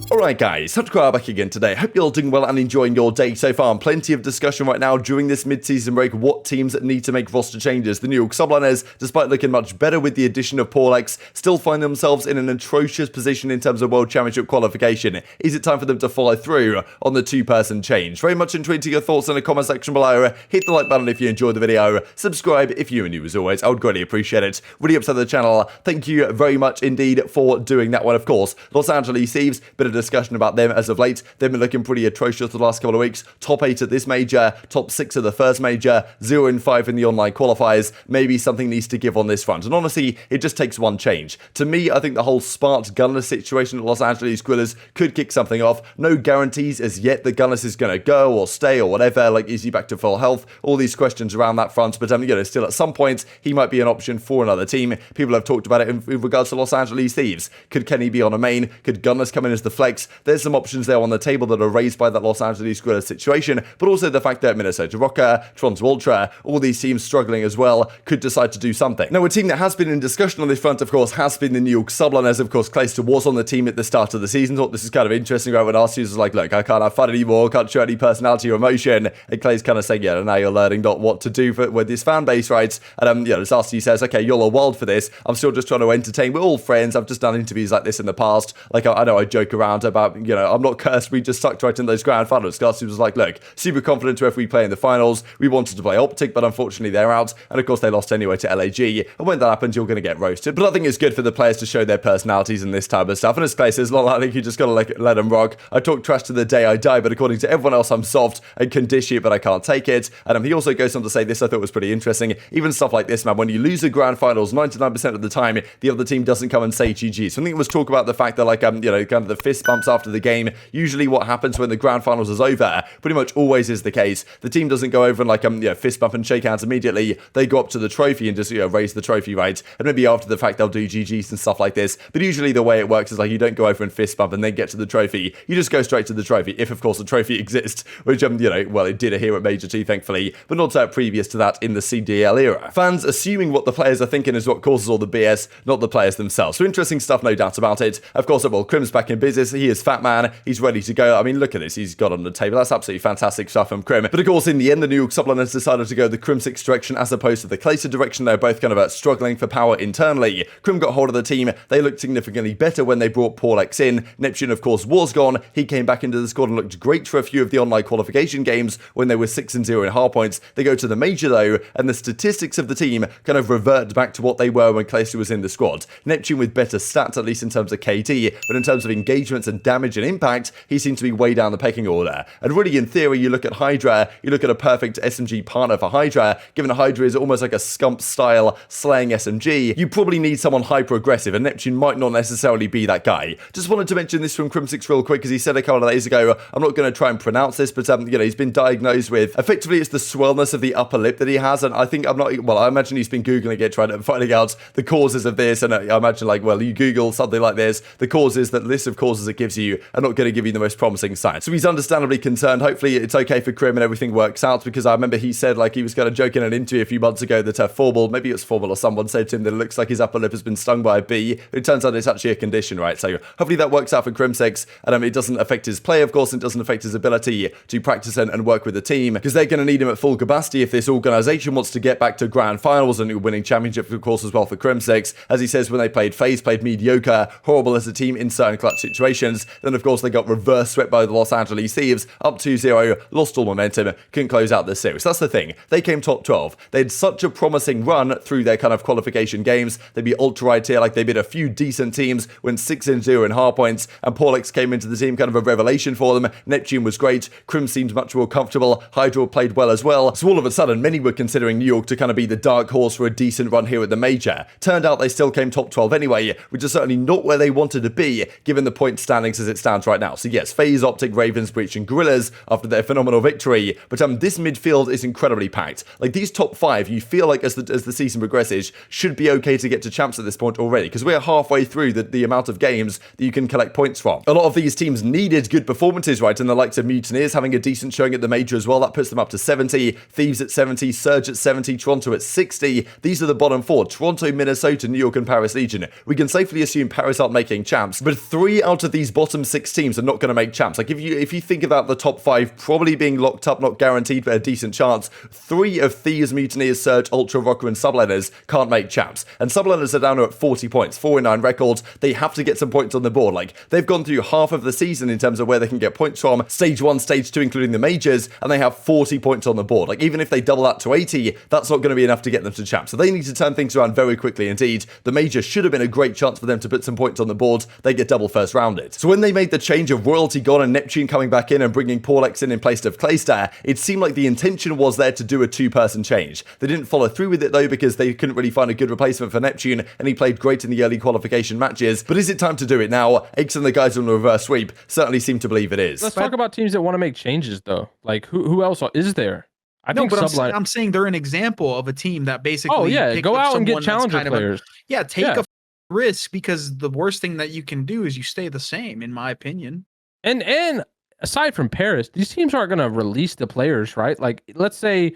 Alright guys, TacticalRab back again today. Hope you're all doing well and enjoying your day so far. And plenty of discussion right now during this mid-season break what teams need to make roster changes. The New York Subliners, despite looking much better with the addition of Porlex, still find themselves in an atrocious position in terms of World Championship qualification. Is it time for them to follow through on the two-person change? Very much intrigued to your thoughts in the comment section below. Hit the like button if you enjoyed the video. Subscribe if you're new as always. I would greatly appreciate it. Really up to the channel. Thank you very much indeed for doing that one, of course. Los Angeles Thieves, bit of discussion about them as of late. They've been looking pretty atrocious the last couple of weeks. Top 8 at this major, top 6 at the first major, 0-5 in the online qualifiers. Maybe something needs to give on this front. And honestly, it just takes one change. To me, I think the whole Spart Gunless situation at Los Angeles Guerrillas could kick something off. No guarantees as yet that Gunless is going to go or stay or whatever. Like, is he back to full health? All these questions around that front. But, still at some point, he might be an option for another team. People have talked about it in regards to Los Angeles Thieves. Could Kenny be on a main? Could Gunless come in as the flex? There's some options there on the table that are raised by that Los Angeles Guerrillas situation, but also the fact that Minnesota Rokkr, Toronto Ultra, all these teams struggling as well, could decide to do something. Now, a team that has been in discussion on this front, of course, has been the New York Subliners. Of course, Clayster was on the team at the start of the season. Thought this is kind of interesting, right? When Arcitys was like, look, I can't have fun anymore, can't show any personality or emotion. And Clay's kind of saying, yeah, now you're learning not what to do with this fan base, right? And, as Arcitys says, okay, you're all wild for this. I'm still just trying to entertain. We're all friends. I've just done interviews like this in the past. Like, I know I joke around about, I'm not cursed. We just sucked right in those grand finals. Arcitys was like, look, super confident if we play in the finals. We wanted to play Optic, but unfortunately they're out. And of course they lost anyway to LAG. And when that happens, you're going to get roasted. But I think it's good for the players to show their personalities and this type of stuff. And as Clay says, I think you just got to let them rock. I talk trash to the day I die, but according to everyone else, I'm soft and can dish it, but I can't take it. And he also goes on to say this, I thought was pretty interesting. Even stuff like this, man, when you lose the grand finals, 99% of the time, the other team doesn't come and say GG. So I think it was talk about the fact that, like, kind of the fist bumps after the game. Usually what happens when the grand finals is over, pretty much always is the case. The team doesn't go over and fist bump and shake hands immediately. They go up to the trophy and just raise the trophy, right? And maybe after the fact they'll do GGs and stuff like this. But usually the way it works is like you don't go over and fist bump and then get to the trophy. You just go straight to the trophy, if of course the trophy exists, which well, it did here at Major T, thankfully, but not previous to that in the CDL era. Fans assuming what the players are thinking is what causes all the BS, not the players themselves. So interesting stuff, no doubt about it. Of course, well, Crim's back in business. He is fat man. He's ready to go. I mean, look at this. He's got on the table. That's absolutely fantastic stuff from Crim. But of course, in the end, the New York Subliners decided to go the Crimsix direction as opposed to the Clayster direction. They're both kind of struggling for power internally. Crim got hold of the team. They looked significantly better when they brought Porlex in. Neptune, of course, was gone. He came back into the squad and looked great for a few of the online qualification games when they were 6-0 in hard points. They go to the major though, and the statistics of the team kind of revert back to what they were when Clayster was in the squad. Neptune with better stats, at least in terms of KD, but in terms of engagements and damage and impact, he seems to be way down the pecking order. And really, in theory, you look at Hydra, you look at a perfect SMG partner for Hydra, given Hydra is almost like a Scump-style slaying SMG, you probably need someone hyper-aggressive, and Neptune might not necessarily be that guy. Just wanted to mention this from Crimsix real quick, because he said a couple of days ago, I'm not going to try and pronounce this, but he's been diagnosed with, effectively it's the swellness of the upper lip that he has, and I think I imagine he's been Googling it, finding out the causes of this, and I imagine you Google something like this, the causes, that list of causes it gives you are not going to give you the most promising signs. So he's understandably concerned. Hopefully it's okay for Crim and everything works out, because I remember he said, he was kind of joking in an interview a few months ago that Formal, maybe it was Formal or someone said to him that it looks like his upper lip has been stung by a bee. It turns out it's actually a condition, right? So hopefully that works out for Crimsix, and it doesn't affect his play, of course, it doesn't affect his ability to practice and work with the team, because they're going to need him at full capacity if this organization wants to get back to grand finals and winning championships, of course, as well for Crimsix. As he says, when they played FaZe, played mediocre, horrible as a team in certain clutch situations. Then, of course, they got reverse swept by the Los Angeles Thieves, up 2-0, lost all momentum, couldn't close out the series. That's the thing. They came top 12. They had such a promising run through their kind of qualification games. They beat ultra right here, they beat a few decent teams, went 6-0 in hard points, and Porlex came into the team, kind of a revelation for them. Neptune was great. Crim seemed much more comfortable. Hydra played well as well. So all of a sudden, many were considering New York to kind of be the dark horse for a decent run here at the major. Turned out they still came top 12 anyway, which is certainly not where they wanted to be, given the point standings as it stands right now. So yes, FaZe, Optic, Ravens, Breach, and Guerrillas after their phenomenal victory, but this midfield is incredibly packed. These top 5, you feel like as the season progresses, should be okay to get to champs at this point already, because we're halfway through the amount of games that you can collect points from. A lot of these teams needed good performances, right, and the likes of Mutineers having a decent showing at the major as well. That puts them up to 70, Thieves at 70, Surge at 70, Toronto at 60. These are the bottom 4, Toronto, Minnesota, New York, and Paris Legion. We can safely assume Paris aren't making champs, but 3 out of these bottom 6 teams are not going to make champs. Like, if you think about the top 5 probably being locked up, not guaranteed, but a decent chance, 3 of Thieves, Mutineers, Surge, Ultra, Rokkr, and Subliners can't make champs. And Subliners are down to at 40 points, 4-9 records. They have to get some points on the board. Like, they've gone through half of the season in terms of where they can get points from, stage 1, stage 2, including the majors, and they have 40 points on the board. Like, even if they double that to 80, that's not going to be enough to get them to champs. So they need to turn things around very quickly indeed. The major should have been a great chance for them to put some points on the board. They get double first rounded. So when they made the change of Royalty gone and Neptune coming back in and bringing Paulx in place of Clayster, it seemed like the intention was there to do a 2-person change. They didn't follow through with it though, because they couldn't really find a good replacement for Neptune, and he played great in the early qualification matches. But is it time to do it now? X and the guys on the reverse sweep certainly seem to believe it is. Let's talk about teams that want to make changes though. Like who else is there? I'm saying they're an example of a team that basically go out and get challenger players. Take a risk, because the worst thing that you can do is you stay the same, in my opinion. And aside from Paris, these teams aren't going to release the players, right? Like, let's say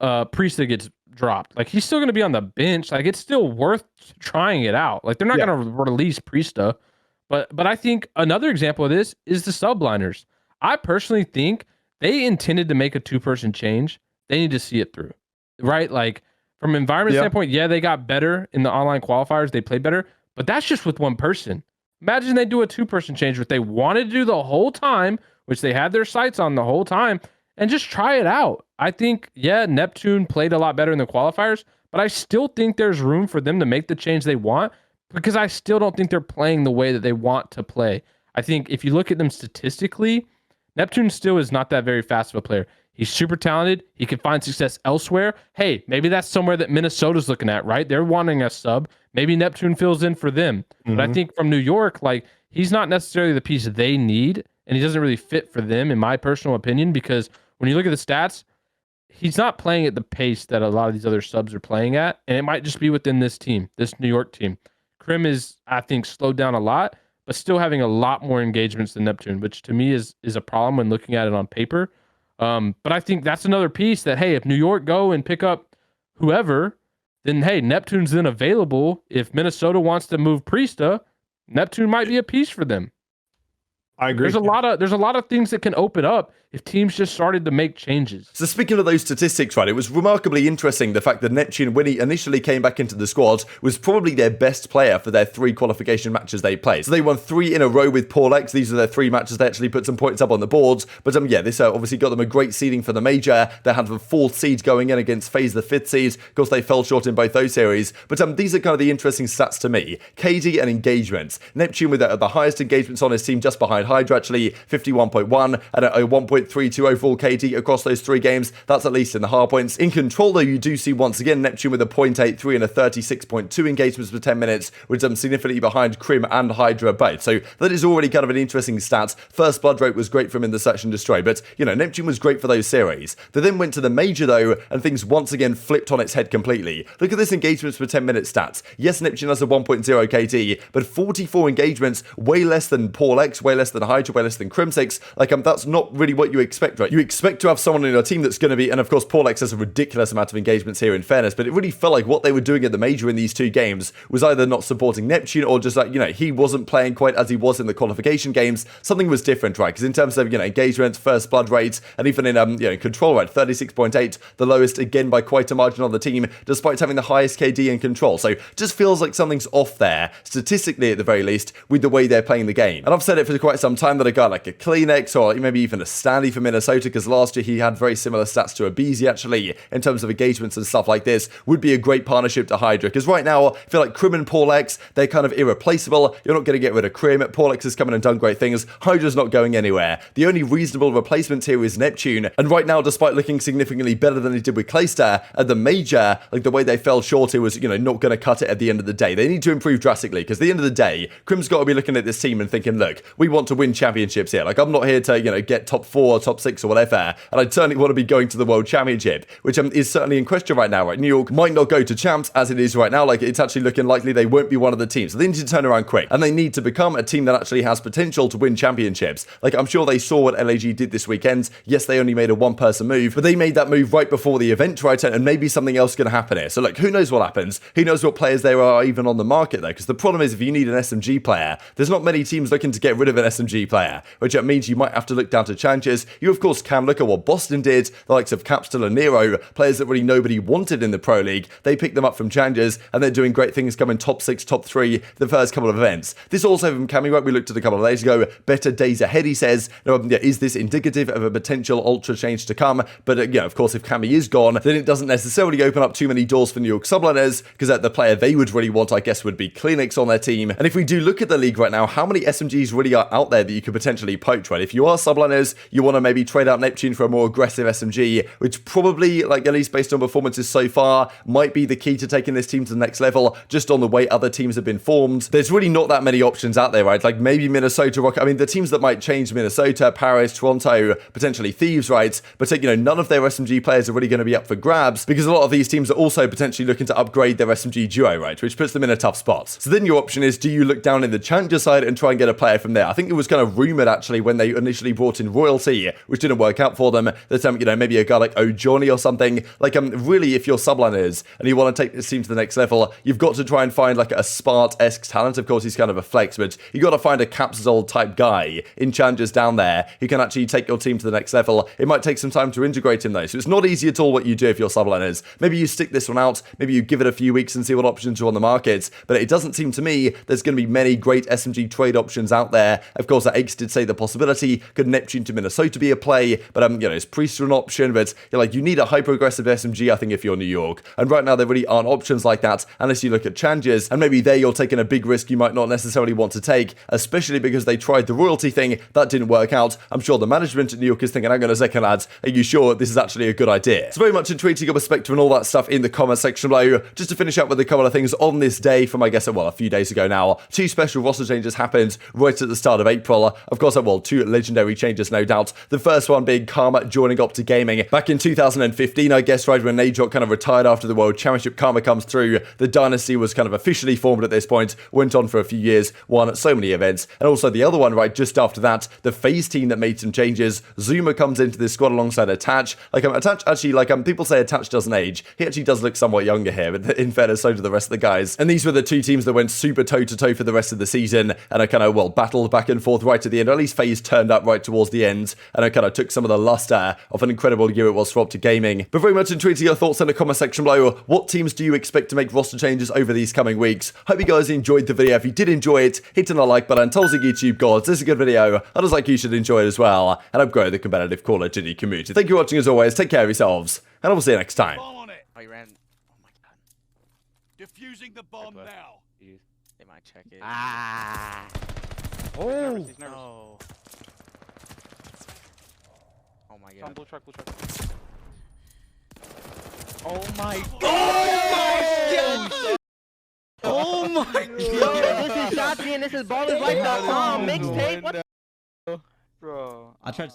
Priestahh gets dropped. Like, he's still going to be on the bench. Like, it's still worth trying it out. Like, they're not going to release Priestahh. But I think another example of this is the subliners. I personally think they intended to make a 2-person change. They need to see it through, right? Like, from an environment standpoint, they got better in the online qualifiers. They played better, but that's just with 1 person. Imagine they do a 2-person change, which they wanted to do the whole time, which they had their sights on the whole time, and just try it out. I think, Neptune played a lot better in the qualifiers, but I still think there's room for them to make the change they want, because I still don't think they're playing the way that they want to play. I think if you look at them statistically, Neptune still is not that very fast of a player. He's super talented. He can find success elsewhere. Hey, maybe that's somewhere that Minnesota's looking at, right? They're wanting a sub. Maybe Neptune fills in for them. But I think from New York, like, he's not necessarily the piece they need, and he doesn't really fit for them, in my personal opinion, because when you look at the stats, he's not playing at the pace that a lot of these other subs are playing at, and it might just be within this team, this New York team. Crim is, I think, slowed down a lot, but still having a lot more engagements than Neptune, which to me is a problem when looking at it on paper. But I think that's another piece that, hey, if New York go and pick up whoever, then, hey, Neptune's then available. If Minnesota wants to move Priestahh, Neptune might be a piece for them. I agree. There's a lot of things that can open up if teams just started to make changes. So speaking of those statistics, right, it was remarkably interesting the fact that Neptune, when he initially came back into the squad, was probably their best player for their 3 qualification matches they played. So they won 3 in a row with Paulx. These are their 3 matches. They actually put some points up on the boards. But this obviously got them a great seeding for the major. They had the 4th seed going in against FaZe, the 5th seed. Of course, they fell short in both those series. But these are kind of the interesting stats to me. KD and engagements. Neptune with the highest engagements on his team, just behind Hydra, actually 51.1 and a 1.32 overall KD across those 3 games. That's at least in the hard points. In control, though, you do see once again Neptune with a 0.83 and a 36.2 engagements per 10 minutes, which is significantly behind Crim and Hydra both. So that is already kind of an interesting stat. First blood rate was great for him in the Search and Destroy, but Neptune was great for those series. They then went to the major though, and things once again flipped on its head completely. Look at this engagements per 10 minute stats. Yes, Neptune has a 1.0 KD, but 44 engagements, way less than Paulx, way less than Hydra, way less than Crimsix. Like, that's not really what you expect, right? You expect to have someone in your team that's going to be, and of course Paulx has a ridiculous amount of engagements here in fairness, but it really felt like what they were doing at the major in these 2 games was either not supporting Neptune or just like, he wasn't playing quite as he was in the qualification games. Something was different, right? Because in terms of, engagement, first blood rates, and even in control rate, 36.8, the lowest again by quite a margin on the team, despite having the highest KD in control. So just feels like something's off there, statistically at the very least, with the way they're playing the game. And I've said it for quite some time that a guy like a CleanX or maybe even a Standy for Minnesota, because last year he had very similar stats to aBeZy actually, in terms of engagements and stuff like this, would be a great partnership to Hydra. Because right now, I feel like Crim and Paulx, they're kind of irreplaceable. You're not going to get rid of Crim. Paulx has come in and done great things. Hydra's not going anywhere. The only reasonable replacement here is Neptune. And right now, despite looking significantly better than he did with Clayster at the major, like the way they fell short, it was, not going to cut it at the end of the day. They need to improve drastically, because at the end of the day, Crim's got to be looking at this team and thinking, look, we want to win championships here. Like, I'm not here to, you know, get top 4, top 6 or whatever. And I certainly want to be going to the World Championship, which is certainly in question right now, right? New York might not go to champs as it is right now. Like, it's actually looking likely they won't be one of the teams. So they need to turn around quick, and they need to become a team that actually has potential to win championships. Like, I'm sure they saw what LAG did this weekend. Yes, they only made a one-person move, but they made that move right before the event, right? And maybe something else going to happen here. So, like, who knows what happens? Who knows what players there are even on the market, though? Because the problem is, if you need an SMG player, there's not many teams looking to get rid of an SMG player, which means you might have to look down to challenges. You, of course, can look at what Boston did, the likes of Capsule and Nero, players that really nobody wanted in the Pro League. They picked them up from challenges, and they're doing great things, coming top 6, top 3 the first couple of events. This also from Cammy, right? We looked at a couple of days ago. Better days ahead, he says. Is this indicative of a potential ultra change to come? But yeah, of course, if Cammy is gone, then it doesn't necessarily open up too many doors for New York subliners, because the player they would really want, I guess, would be CleanX on their team. And if we do look at the league right now, how many SMGs really are out there that you could potentially poach, right? If you are subliners, you want to maybe trade out Neptune for a more aggressive SMG, which probably, like, at least based on performances so far, might be the key to taking this team to the next level, just on the way other teams have been formed. There's really not that many options out there, right? Like, maybe Minnesota, Rokkr. I mean, the teams that might change: Minnesota, Paris, Toronto, potentially Thieves, right? But, you know, none of their SMG players are really going to be up for grabs, because a lot of these teams are also potentially looking to upgrade their SMG duo, right? Which puts them in a tough spot. So then your option is, do you look down in the challenger side and try and get a player from there? I think it was kind of rumored, actually, when they initially brought in Royalty, which didn't work out for them, that, you know, maybe a guy like O'Johnny or something. Like, really, if you're subliners and you want to take this team to the next level, you've got to try and find, like, a Spart-esque talent. Of course, he's kind of a flex, but you got to find a Capsule type guy in challengers down there who can actually take your team to the next level. It might take some time to integrate him, though, so it's not easy at all what you do if you're subliners. Maybe you stick this one out, maybe you give it a few weeks and see what options are on the market, but it doesn't seem to me there's going to be many great SMG trade options out there. Of course, Aix did say the possibility, could Neptune to Minnesota be a play, but you know, is Priestahh an option? But you're like, you need a hyper-aggressive SMG, I think, if you're New York, and right now there really aren't options like that unless you look at challenges, and maybe there you're taking a big risk you might not necessarily want to take, especially because they tried the Royalty thing, that didn't work out. I'm sure the management at New York is thinking, hang on a second, lads, are you sure this is actually a good idea? So very much intrigued to your perspective and all that stuff in the comment section below. Just to finish up with a couple of things on this day from, I guess, well, a few days ago now. 2 special roster changes happened right at the start of April. Of course, well, 2 legendary changes, no doubt. The first one being Karma joining Opta Gaming back in 2015, I guess, right when Najok kind of retired after the World Championship. Karma comes through. The dynasty was kind of officially formed at this point, went on for a few years, won so many events. And also the other one, right, just after that, the FaZe team that made some changes. Zuma comes into this squad alongside Attach. Like, Attach actually, like, people say Attach doesn't age. He actually does look somewhat younger here, but in fairness, so do the rest of the guys. And these were the 2 teams that went super toe-to-toe for the rest of the season, and I kind of, well, battled back and forth right at the end. Or at least FaZe turned up right towards the end, and I kind of took some of the luster of an incredible year it was for Opta Gaming. But very much intrigued to your thoughts in the comment section below. What teams do you expect to make roster changes over these coming weeks? Hope you guys enjoyed the video. If you did enjoy it, hit on the like button. Tells the YouTube gods this is a good video. I just like you should enjoy it as well, and help grow the competitive Call of Duty community. Thank you for watching as always. Take care of yourselves, and I will see you next time. Oh, he ran. Oh my god. Defusing the bomb now. They might check it. Ah. Oh. He's nervous. Oh. Oh my god. Blue truck, blue truck. Oh my god. Oh my god. Oh my god. Yo, this is Shotzi and this is BallersLife.com mixtape. What? Bro. I tried.